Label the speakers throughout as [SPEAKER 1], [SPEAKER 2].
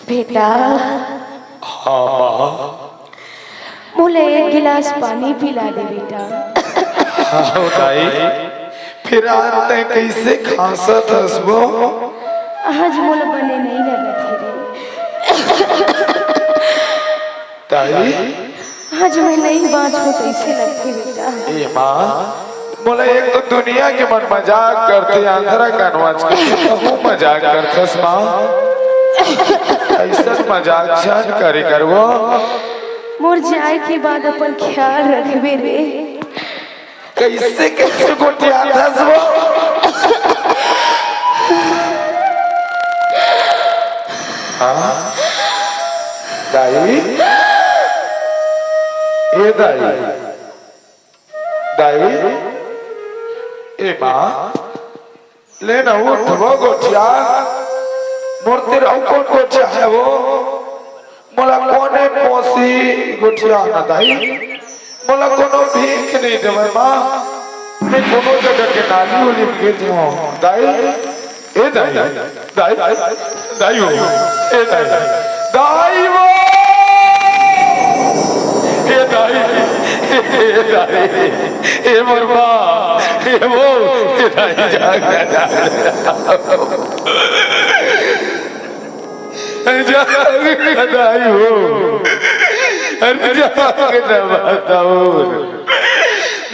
[SPEAKER 1] बेटा मुझे एक गिलास पानी पिला दे बेटा।
[SPEAKER 2] हाँ दाई, फिर आज तय कैसे खांसत हसबो?
[SPEAKER 1] आज मुझे बने नहीं लगा थे
[SPEAKER 2] दाई,
[SPEAKER 1] आज मैं नहीं बात को कैसे लगती बेटा।
[SPEAKER 2] ए माँ, बोले एक तो दुनिया के मन मजाक करते आंध्रा कानवाज करते तू मजाक करतस माँ। ऐसा मजाक छान करे करवो।
[SPEAKER 1] मोर जाए के बाद अपन ख्याल रखबे रे।
[SPEAKER 2] कैसे कैसे गोटिया थस वो? हाँ दाई, ए दाई, दाई, ए माँ, ले ना उठ वो गोटिया। मूर्ति राव कौन गोटिया है वो? मोला कोने पोसी गोटिया ना दाई। मोला कोनो भीख नहीं देवे माँ। मैं कोनो जगह के नाली उली भेज दूँ दाई। ए दाई, दाई, दाई हो, ए दाई, दाई वो, ए दाई, ए दाई, ए मरवा, ए वो, ए दाई जाग दाई हो, अरे जाग ना बताओ,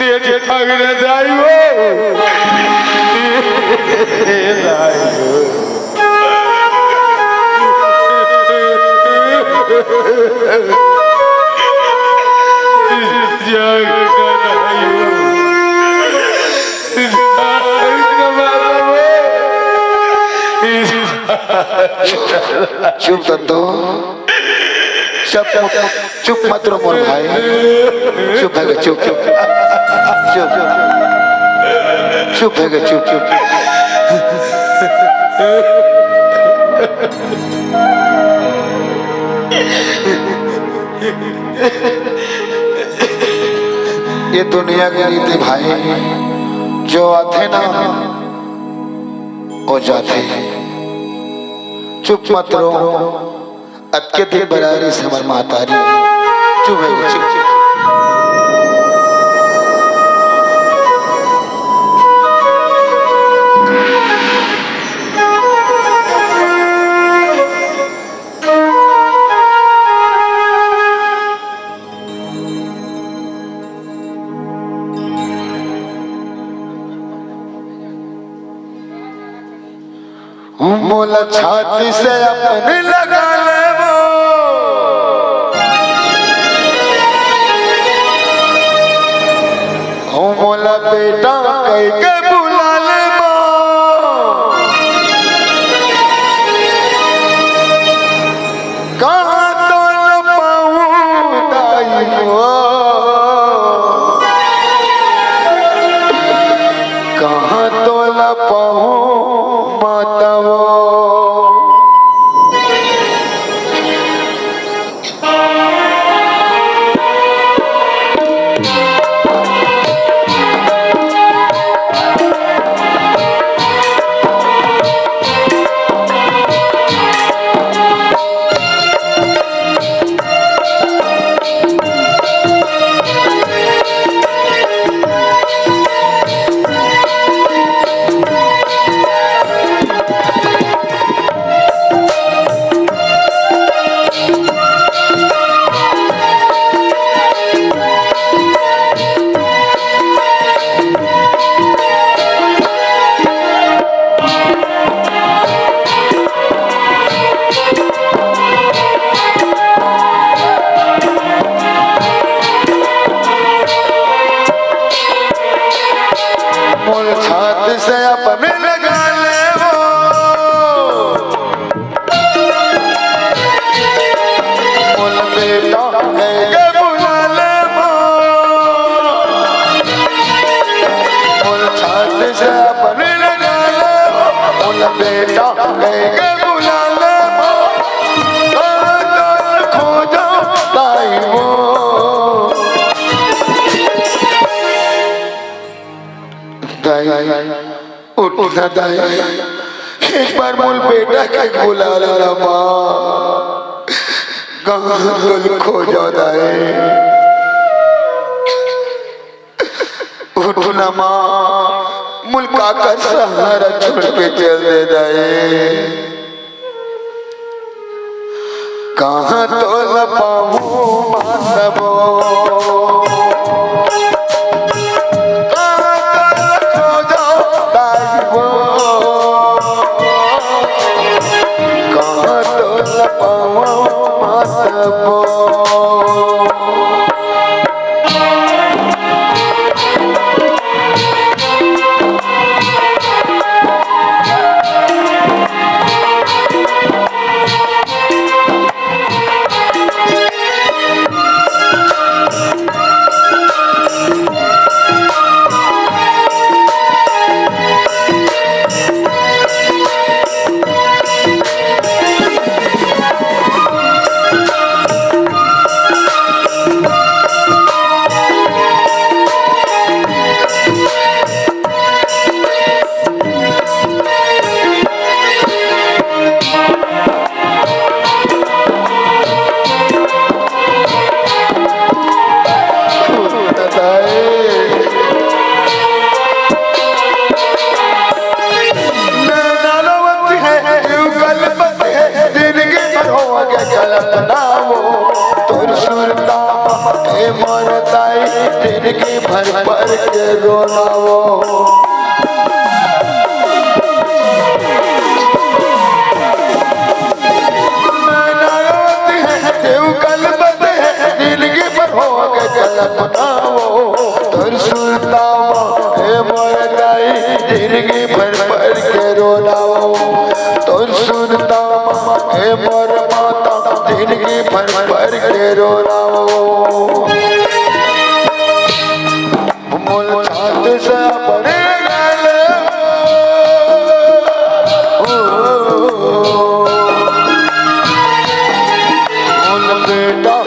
[SPEAKER 2] ये जाग ना दाई हो, ए दाई हो, जाग ना दाई हो,
[SPEAKER 3] चुप दत्तो, चुप मत रो मोर भाई, चुप है चुप चुप चुप चुप है चुप चुप। ये दुनिया की रीति भाई, जो आते ना वो जाते। चुप मत रो, अतके दिल बरारी से हमार मातारी। चुप है चुप चुप। मोला छाती से अपने लगा ले वो, मोला बेटा कह के बुला ले वो, कहाँ तो गए बुला ले खो जाओ दाई वो दाई उठना दाई एक बार बोल बेटा के बुला लेना माँ कहाँ गुल खो जाओ दाई उठना माँ मुल्का का सहारा छोड़ के चल दे दाई कहाँ तो न पाऊँ मातबो जिंदगी भर पर के रोना वो जिंदगी भर हो गए कल्पना वो तुर सुनता मर जाई जिंदगी भर पर के रोना वो तुर सुनता मर माता जिंदगी भर पर के रोना वो से अपने बेटा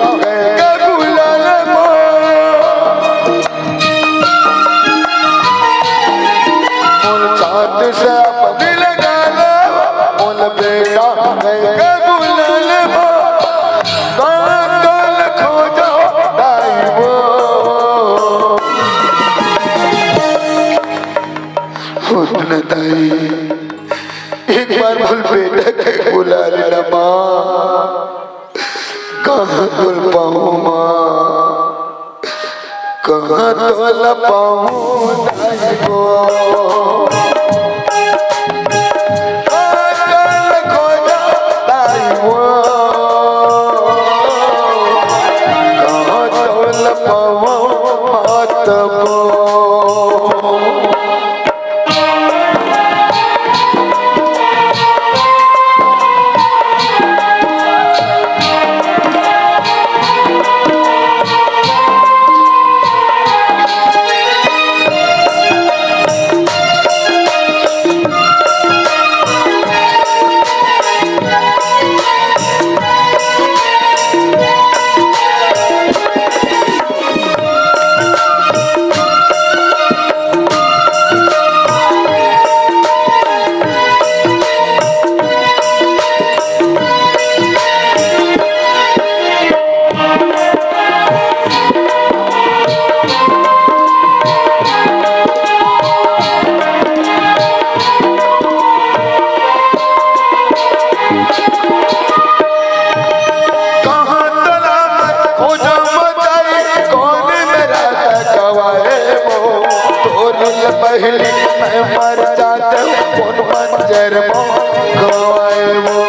[SPEAKER 3] छात से अपने लगा बोल बेटा खो जाओ दाई वो एक बार बोल बेटा के बुला लेना माँ कहाँ तुल पाऊँ माँ कहाँ तुल पाऊँ दाई को खो जाओ दाई वो कहाँ तुल पाऊँ मात को पहले मैं मर जाता हूँ कौन मंजर में गवाए वो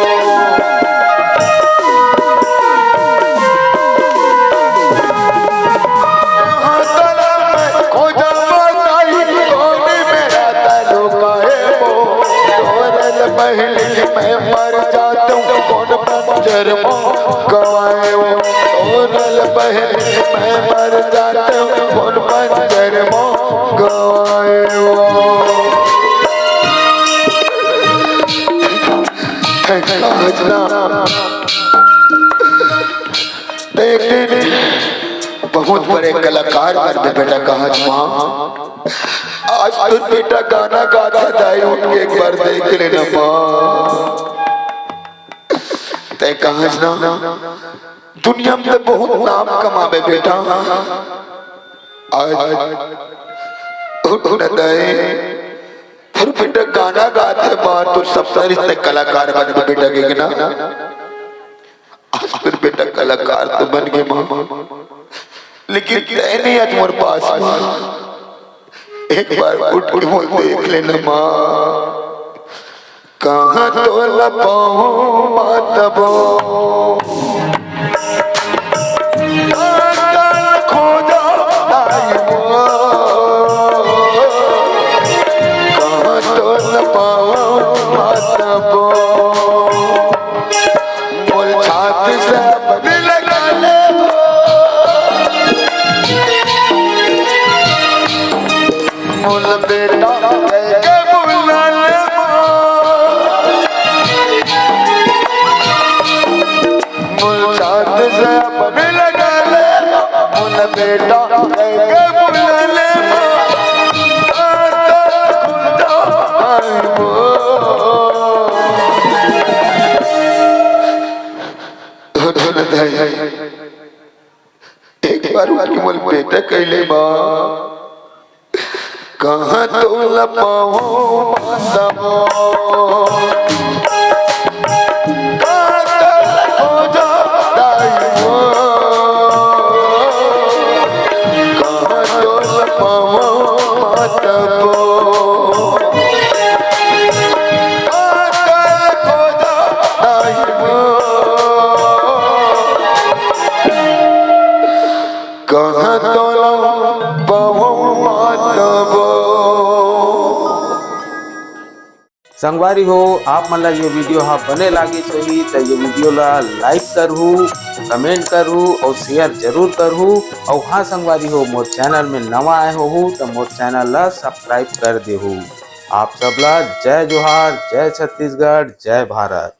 [SPEAKER 3] पहले मैं मर जाता हूँ कौन मंजर में गवाए वो पहले मैं मर जाता हूँ कौन मंजर में गवाए वो एक दिन बहुत बड़े कलाकार बन गए बेटा। कहा माँ आज तो बेटा गाना गाता जाए, उठ के एक बार देख लेना माँ। तय कहा ना दुनिया में बहुत नाम कमावे बेटा। आज उठ न दे फिर बेटा गाना गाते माँ तो सपना रिश्ते कलाकार बन गए बेटा के ना। आज फिर बेटा कलाकार तो बन गए माँ, लेकिन तय नहीं आज तुम्हारे पास माँ। एक बार उठ के बोल देख लेना माँ। कहाँ तो लपाऊं मातबो खोजा कहाँ तो लपाऊं मातबो बोल छाती से बने लगा ले बोल बेटा के बुला ले बोल छाती से बने लगा ले बोल बेटा के बुला ले एक बार बोल बेटा कहले माँ कहाँ तो लपाऊं मातबो कहाँ तो लपाऊं मातबो कहाँ तो
[SPEAKER 4] संगवारी हो आप मन ला ये वीडियो हाँ बने लागे सही तो ये वीडियो ला लाइक करहू, कमेंट करहू और शेयर जरूर करहू। और हाँ संगवारी हो मोर चैनल में नवा आए हो तो मोर चैनल ला सब्सक्राइब कर देहू। आप सबला जय जोहार, जय छत्तीसगढ़, जय भारत।